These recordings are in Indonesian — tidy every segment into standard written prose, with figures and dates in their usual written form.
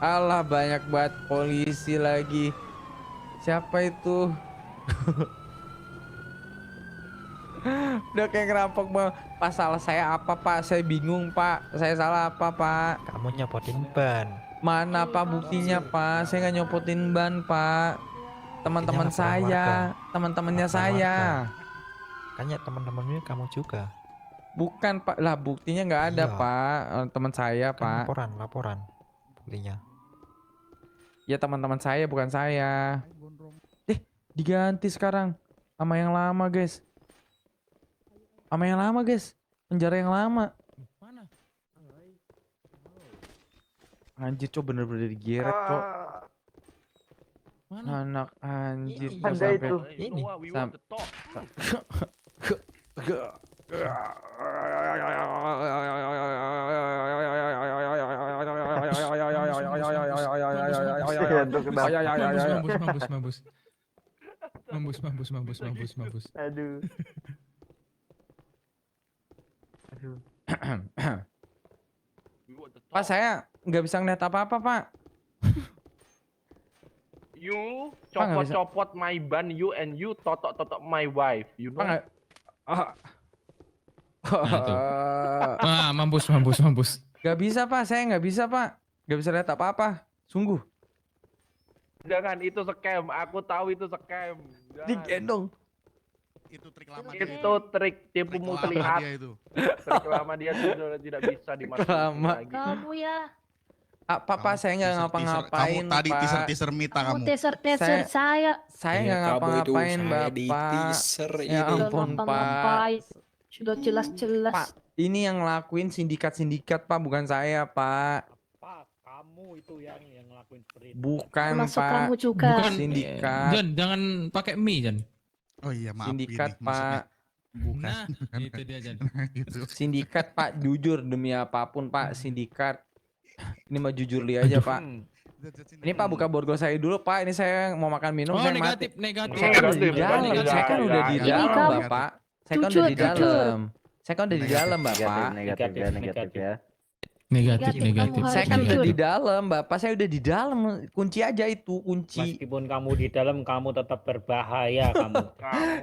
Alah banyak banget polisi lagi. Siapa itu? Udah kayak ngerampok bang. Pak salah saya apa pak? Saya bingung pak. Saya salah apa pak? Kamu nyopotin ban. Mana pak buktinya pak? Saya nggak nyopotin ban pak. Buktinya Teman-teman laporan saya, warga. teman-temannya Laporan saya. warga. Kan ya teman-temannya kamu juga. Bukan pak, lah buktinya nggak ada Iya. pak. Teman saya Kan pak. laporan buktinya. Ya teman-teman saya bukan saya. Diganti sekarang sama yang lama guys. Sama yang lama guys. Penjara yang lama. Mana? Anjir cok bener-bener digeret cok. Mana? Anak anjir Ini, cok Ada sampai. itu. Ini. Mampus. Aduh. Aduh. Pak saya nggak bisa ngeliat apa-apa pak. You Pak, nggak bisa. copot my ban you and you totok my wife. You Pak know? nggak. Nah, tuh. Ah, mampus. Gak bisa pak, saya nggak bisa pak. Gak bisa lihat apa-apa. Sungguh. Jangan itu scam. Aku tahu itu scam. Jangan. Digendong. Itu trik lama Itu trik tipu Trik lama muslihat. dia itu. Trik lama dia sudah tidak bisa dimasukin Lama. lagi. Kamu ya, Papa saya nggak ngapa-ngapain Kamu tadi pak. teaser mita kamu kamu. teser saya. Saya nggak ngapa-ngapain bapak. Ya Sudah ampun pak. ngapa-ngapain. Sudah jelas-jelas. Pak, ini yang ngelakuin sindikat-sindikat pak, bukan saya pak. Pak, kamu itu yang ngelakuin seperti itu. Bukan Termasuk pak. kamu juga. Bukan Sindikat. Jan, jangan pakai mie Jan. Oh iya maaf Sindikat ini maksudnya. pak. Bukan. Nah, itu dia Jan. Gitu. Sindikat pak, jujur demi apapun pak, sindikat. Ini mah jujur li aja pak. Ini pak buka borgol saya dulu pak. Ini saya mau makan minum. Oh, saya negatif. Saya kan udah di Negatif, dalam. negatif. Saya kan udah di Ini dalam kamu- bapak. Saya kan Jujur, udah di jujur. dalam. Saya kan udah di dalam bapak. Negatif ya, negatif ya. Negatif. Kamu harus Saya kan udah jujur. di dalam bapak. Saya udah di dalam. Kunci aja itu kunci. Meskipun kamu di dalam, kamu tetap berbahaya kamu.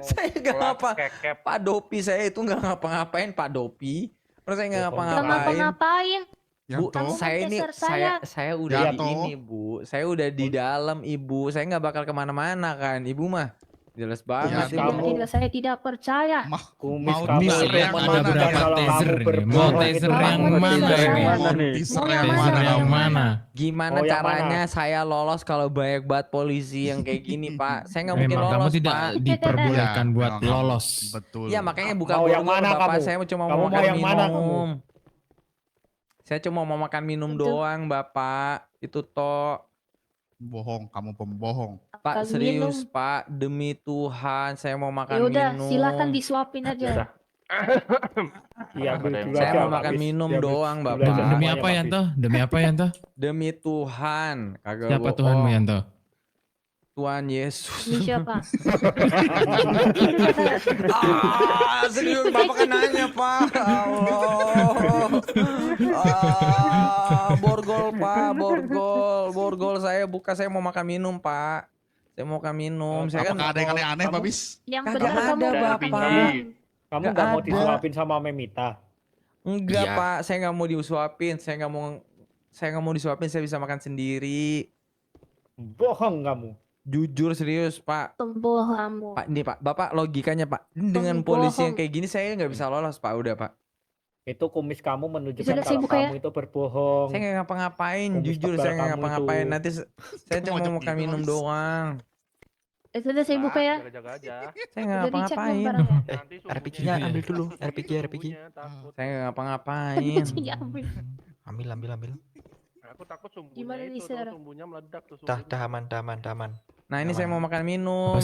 Saya nggak kelas apa. kekep. Pak Dopi saya itu nggak ngapa-ngapain Pak Dopi. Terus saya nggak Bohong. Nggak ngapa-ngapain. ngapa-ngapain. Yanto. Kamu Saya ini teser saya. saya udah di Yanto. ini bu. Saya udah di dalam ibu. Saya nggak bakal kemana-mana kan ibu mah. Jelas banget Ya, ibu. kamu- Tidak, saya tidak percaya. Kumis Mau kamu teaser yang menunjukkan mana? Ada berapa kalau teaser kamu ini? berbohong Mau itu teaser kamu yang teaser mana yang ini? mana? nih? Teaser Mau yang yang mana Teaser yang kamu? mana? Gimana Oh, yang caranya saya lolos kalau banyak banget polisi yang kayak gini Pak? Saya nggak mungkin Memang kamu lolos tidak Pak. diperbolehkan Ya, buat memang kamu. lolos. Betul. Iya makanya buka Mau yang borgol mana Bapak. kamu? Saya cuma Kamu mau mau makan yang mana kamu? minum. Saya cuma mau makan minum Betul. doang Bapak. Itu toh. Bohong, kamu pembohong. Pak Makan serius minum. Pak, demi Tuhan saya mau makan Ya udah, minum. silakan disuapin aja. Iya, ambil dulu Saya aja, mau makan habis. minum Diambil doang, dulu Bapak. aja, Demi semuanya, apa habis. Yanto? Demi apa Yanto? Demi Tuhan, kagak Siapa bohong. Tuhanmu Yanto? Tuhan Yesus. Ini siapa? Serius Bapak kan nanya Pak. Allah. Borgol Pak, borgol saya buka, saya mau makan minum Pak. Saya mau makan minum. Saya kan Apakah ada yang aneh-aneh, kamu- Pak Bis? Yang Kagak benar kamu. ada, Bapak. Kamu Nggak nggak mau ada. disuapin sama Memita? enggak Iya. Pak, saya nggak mau disuapin. Saya nggak mau disuapin, saya bisa makan sendiri. Bohong kamu. Jujur serius Pak. Pembohong kamu. Pak, ini Pak, Bapak logikanya Pak. Dengan Pembohong. polisi yang kayak gini saya nggak bisa lolos Pak, udah Pak. Itu kumis kamu menunjukkan Sudah, saya kalau buka ya. kamu itu berbohong. Saya nggak ngapa-ngapain, Kumis jujur tebal saya nggak kamu ngapa-ngapain. itu. Nanti saya cuma Ngajak mau makan gitu, minum Mas. doang. Sudah saya buka ya. Jaga-jaga aja. Saya nggak Udah dicek belum ngapa-ngapain. barangnya? Nanti RPG-nya sumbunya- ambil dulu, sumbunya, RPG. sumbunya, takut. Saya nggak ngapa-ngapain. Iya, ambil. Ambil. Aku takut sumbunya Gimana nih, itu, Sir? tuh, sumbunya meledak tuh Dah, sumbunya. aman. Nah ini saya mau makan minum. Apa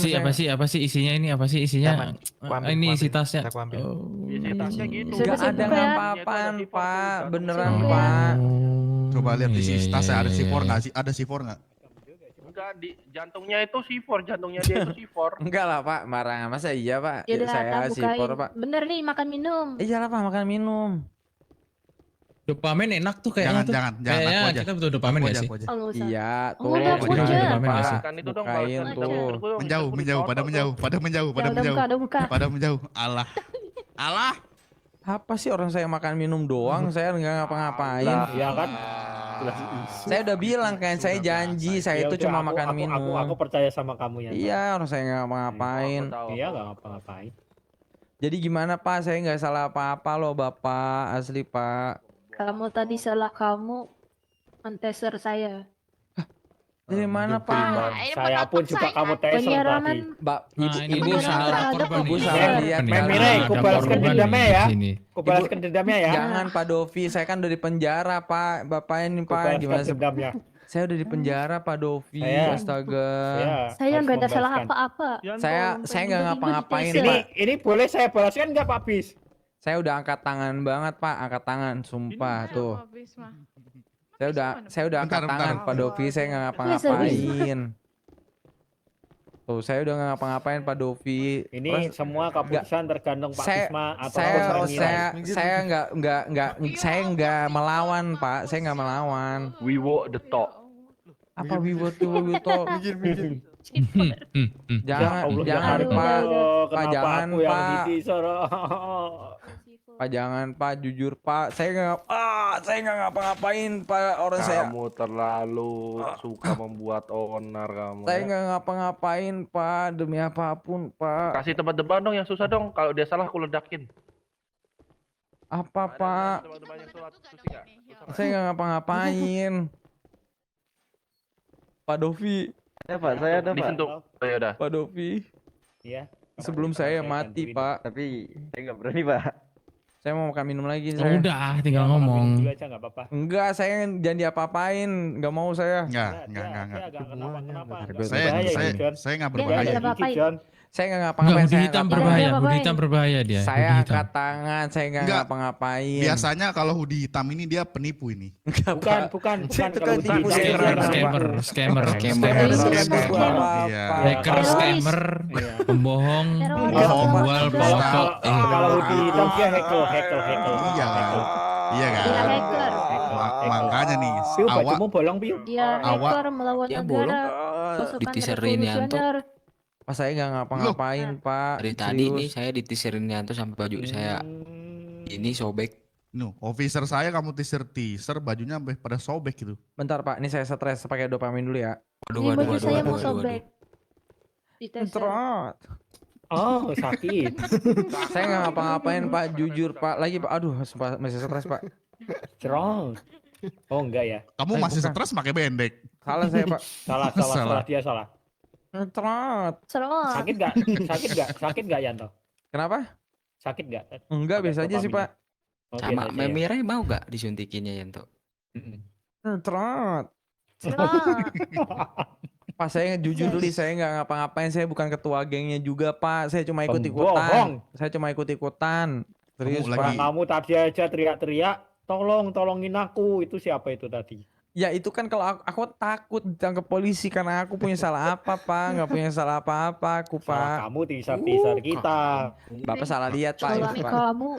sih isinya ini? Apa sih isinya? Aman. Aku ambil, Ini aku isi ambil. tasnya. Aku ambil. Oh. Isi tasnya gitu. Sudah, Nggak saya ada buka ya. ngapa-apaan Pak, beneran Saya buka ya. Pak. Coba lihat isi Iya, tas saya ada iya, C4 iya. nggak sih? Ada C4 nggak? Enggak, di jantungnya itu C4, jantungnya dia itu C4. Enggak lah Pak, marah masa iya Pak? Ya udah, Saya tak sipor bukain. Pak. Bener nih makan minum. Iyalah Pak makan minum. Dopamin enak tuh kayaknya Jangan, tuh. jangan, jangan. Kayaknya Aku aja. kita butuh dopamin Aku gak aja, sih? aku aja. Oh, nggak usah. Iya, Oh, tuh. udah, aku Jangan juga. lupa. Dopamin nggak sih? Kan itu dong Bukain balaskan tuh. Menjauh, menjauh, pada menjauh, pada menjauh, pada Ya, udah menjauh. buka, udah buka. Pada menjauh. Allah. Allah. Apa sih orang saya makan minum doang, saya nggak ngapa-ngapain. Iya kan? Saya udah bilang kan, saya Sudah janji biasa. saya Ya itu udah, cuma aku- makan aku- minum. Aku percaya sama kamu ya. Iya, orang saya nggak ngapa-ngapain. Iya nggak ngapa-ngapain. Jadi gimana Pak? Saya nggak salah apa-apa loh Bapak, asli Pak. Kamu tadi salah kamu menteser saya. Dari mana Hidup Pak? Saya pun juga kamu teser tadi. Penyiraman Mbak, Nah, ibu, ini ibu Penyiraman salah. terhadap korban Ibu nih. salah Mem- lihat. Mem- kali. Mire, Ada ku balaskan korban dendamnya nih ya. di sini. Aku balaskan dendamnya ya. Jangan Pak Dovi, saya kan udah di penjara Pak. Bapak ini Aku Pak, balaskan gimana sih? dendamnya. Saya udah di penjara Pak Dovi, Saya- astaga. Saya harus nggak ada salah membalaskan. apa-apa. Saya nggak ngapa-ngapain Ini- Pak. Ini boleh saya balaskan nggak Pak Bis? Saya udah angkat tangan banget Pak, angkat tangan, sumpah tuh. Saya udah angkat Bentar, tangan bentar. Pak Dovi, saya nggak Iya, ngapa-ngapain. Tuh, saya udah nggak ngapa-ngapain Pak Dovi. Ini Terus semua keputusan tergantung Pak saya- Bisma atau saya orang nilai. saya nggak melawan Pak, saya nggak melawan. We walk the talk. Apa wiwo tuh Ya jangan Allah, jangan ya Pak. Allah, Pak, kenapa jangan, aku yang Pak. ditisar? Pak jangan Pak, jujur Pak, saya nggak ngapa-ngapain Pak, orang saya Terlalu suka membuat onar kamu. saya ya. nggak ngapa-ngapain Pak, demi apapun Pak. Kasih tebak-tebakan dong yang susah dong. Kalau dia salah aku ledakin. Apa Pak? Tebak-tebakan yang susah nggak? Susah nggak? Saya nggak ngapa-ngapain. Pak Dovi, Ya Pak, saya ada Pak. Disentuh. Oh, ya udah. Pak Dovi, Iya. sebelum saya mati bantuin. Pak, Tapi saya nggak berani Pak. saya mau makan minum lagi. Oh, Saya. udah, tinggal Makan ngomong. minum dulu aja nggak apa-apa. Enggak, saya jangan diapa-apain, nggak mau saya. Enggak, Dia- enggak, dia enggak. agak kenapa-kenapa. Saya- Nggak Saya berbahaya saya itu, John. saya nggak Dia berbahaya. nggak apa-apain. John. Saya nggak Enggak, ngapa-ngapain. budi Saya hitam nggak berbahaya, apa-apa. budi hitam berbahaya dia. Saya budi hitam. angkat tangan, saya nggak Enggak. ngapa-ngapain. Biasanya kalau hoodie hitam ini dia penipu ini. Enggak, Bukan, Pak. bukan, Itu bukan. kan Kalau tipu di scammer, Indonesia nggak Scammer, apa-apa. scammer, Scammer scammer. itu kan Scammer. bukan apa-apa. Iya. Hacker, Teroris. scammer, Iya. pembohong, Teroris. Bohong. penjual Kalau- pokok. Kalau hoodie hitam dia hekel. Iya kan? Iya kan? Dia hacker. Makanya nih, Piu, awak bajumu bolong, Piu. Dia Awak- hacker melawan Ya, negara. Ah, Pasukan Diteaserin Yanto. revolusioner. Pak, saya nggak ngapa-ngapain Pak. Dari tadi Serius. nih saya ditiserin Yanto sampai baju saya ini sobek. no, officer saya kamu teaser bajunya sampai pada sobek gitu. Bentar Pak, ini saya stres pakai dopamin dulu ya. Waduh, Ini waduh, baju waduh, saya waduh, mau waduh, sobek. Diteser. Trot. Oh, sakit. Saya nggak ngapa-ngapain Pak, jujur Pak. Lagi Pak, aduh sumpah, masih stres Pak. Strong. Oh, enggak ya. Kamu Eh, masih bukan. stres pakai bendek. Salah saya Pak. Salah, dia salah. Trot. Serot. Sakit nggak? Sakit nggak, Yanto? Kenapa? Sakit nggak? Enggak, Pakai biasa aja sih dopamin. Pak. Oh, Sama biasa aja ya? Memire mau gak disuntikinnya Yanto? Mm-mm. Trot. Serot. Pak, saya jujur dulu, saya nggak ngapa-ngapain. Saya bukan ketua gengnya juga Pak. Saya cuma Pembohong. ikut-ikutan. Saya cuma ikut-ikutan. Serius Kamu Pak. lagi- Kamu tadi aja teriak-teriak, tolongin aku. Itu siapa itu tadi? Ya itu kan kalau aku takut ditangkap polisi karena aku punya salah apa Pak? Nggak punya salah apa-apa aku Salah Pak. kamu teaser kita. Bapak salah lihat Pak. Kalau itu, Pak. kamu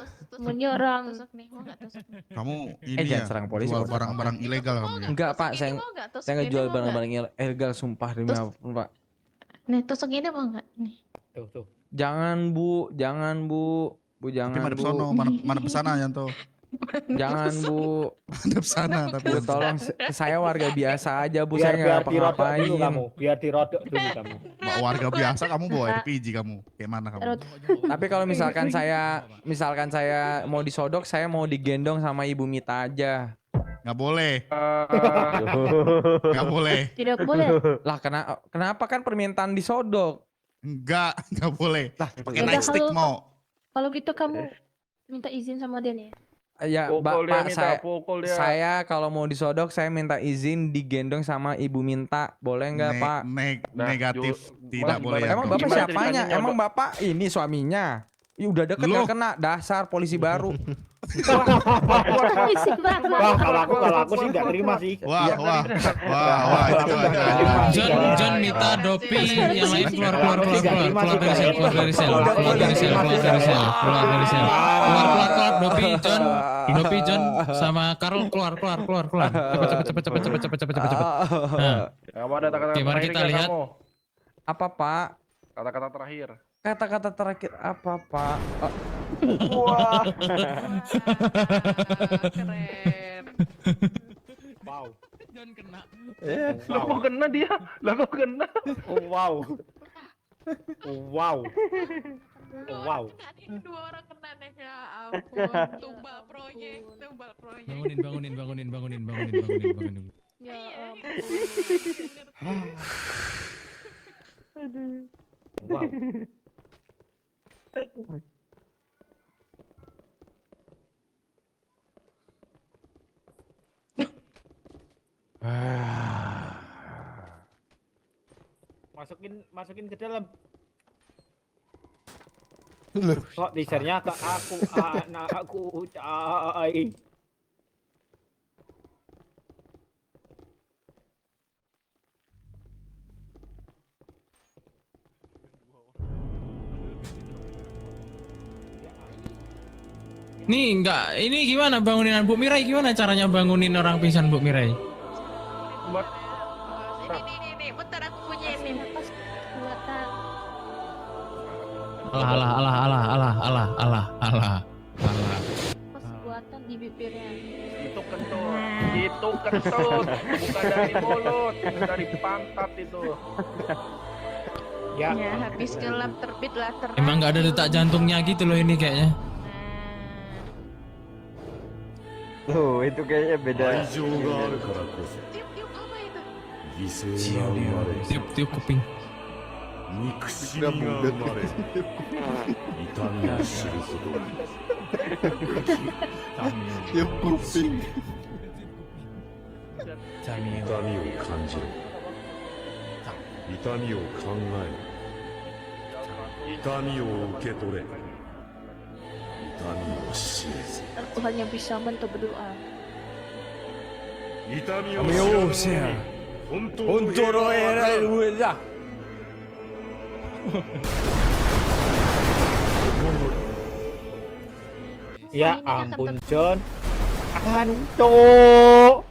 menyerang. Kamu ini jangan ya, serang polisi, jual Pak. barang-barang ilegal kamu ya. Enggak Pak, saya nggak jual barang-barang ilegal sumpah demi Terus- apapun Pak. Nih tusuk ini mau nggak? Nih. Tuh. Jangan Bu, jangan Bu. Bu Tapi jangan madep Bu. sono, madep sana Yanto. Jangan Bu. Madep sana tapi Bu Yanto. tolong saya warga biasa aja Bu, Biar saya nggak dirodok dulu ngapa-ngapain. kamu. Biar dirodok dulu kamu. Warga biasa kamu bawa LPG kamu. Kayak mana kamu? Serot. Tapi kalau misalkan saya mau disodok, saya mau digendong sama Ibu Mita aja. Nggak boleh, Eh, nggak boleh. Tidak boleh. Lah kenapa kan permintaan disodok? Nggak boleh. Lah Pakai Udah, nightstick kalau- mau. Kalau gitu kamu minta izin sama dia nih. ya pukul dia Pak, minta, pukul dia. saya kalau mau disodok saya minta izin digendong sama Ibu Minta. Boleh nggak Pak? Nah, Negatif, tidak Mas, boleh. gimana- Emang Yanto. Bapak Gimana siapanya? ceritanya, Emang Bapak ini suaminya? Ih, udah deket Loh. nggak kena dasar polisi baru. Wah, kalau aku sih nggak terima sih. Wah, wah, wah, itu aja. John, Mita, Dopi, yang lain keluar dari sel, keluar dari sel, Dopi, John, sama Carl keluar. Cepet. Nah, Kamu ada kata-kata Oke, mari terakhir kita nggak lihat. kamu? Apa Pak? Kata-kata terakhir. Kata-kata terakhir apa Pak? Wah. Keren. Wow. John kena. Lah kok kena dia? Lah kok kena? Oh, wow. Wow. Wow. Dua orang kena deh ya ampun. Tumbal proyek. Bangunin. Ya Wow. Masukin ke dalam. Kok teasernya ke aku, anakku, cai. Nih ini gimana bangunin Bu Mirai, gimana caranya bangunin orang pingsan Bu Mirai? Buat Ini, bentar aku punya ini. buatan. Alah. Pas buatan di bibirnya. itu kentut, bukan dari mulut, itu dari pantat itu. Ya. Ya, habis gelap terbitlah terang. Emang nggak ada detak jantungnya gitu loh ini kayaknya. Tuh, itu kayaknya beda. Tiup apa itu? Tiup kuping. Tiup kuping. Aku hanya bisa bantu berdoa. Ya ampun, John. Hancur.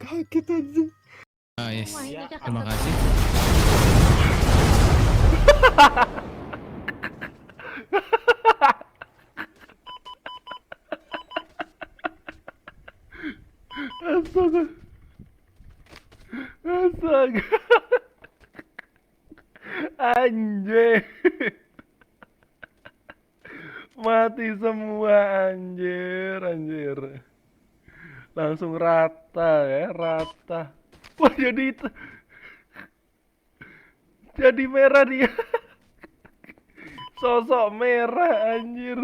Kaget aja. Yes. Wah, ini kakak Terima kasih. Astaga. Anjir. Mati semua anjir. Langsung rata ya, rata. Wah, jadi merah dia. Sosok merah anjir.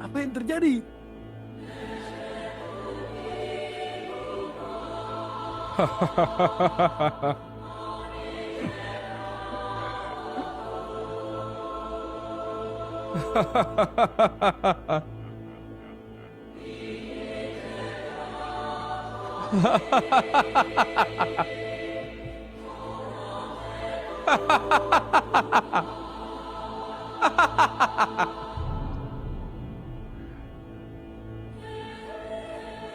Apa yang terjadi?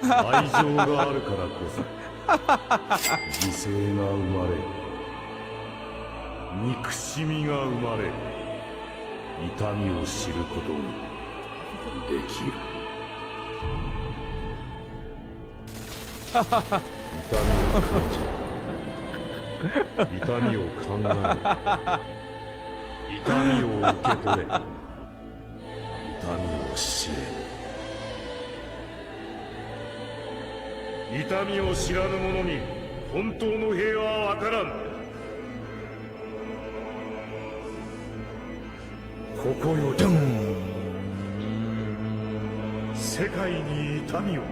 愛情があるからこそ犠牲が生まれ憎しみが生まれ痛みを知ることができる痛みを考え痛みを受け取れ痛みを知れ痛みを知らぬ者に本当の平和はわからんここより世界に痛みを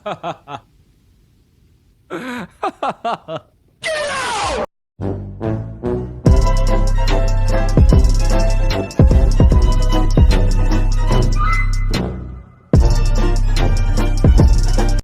Hahaha.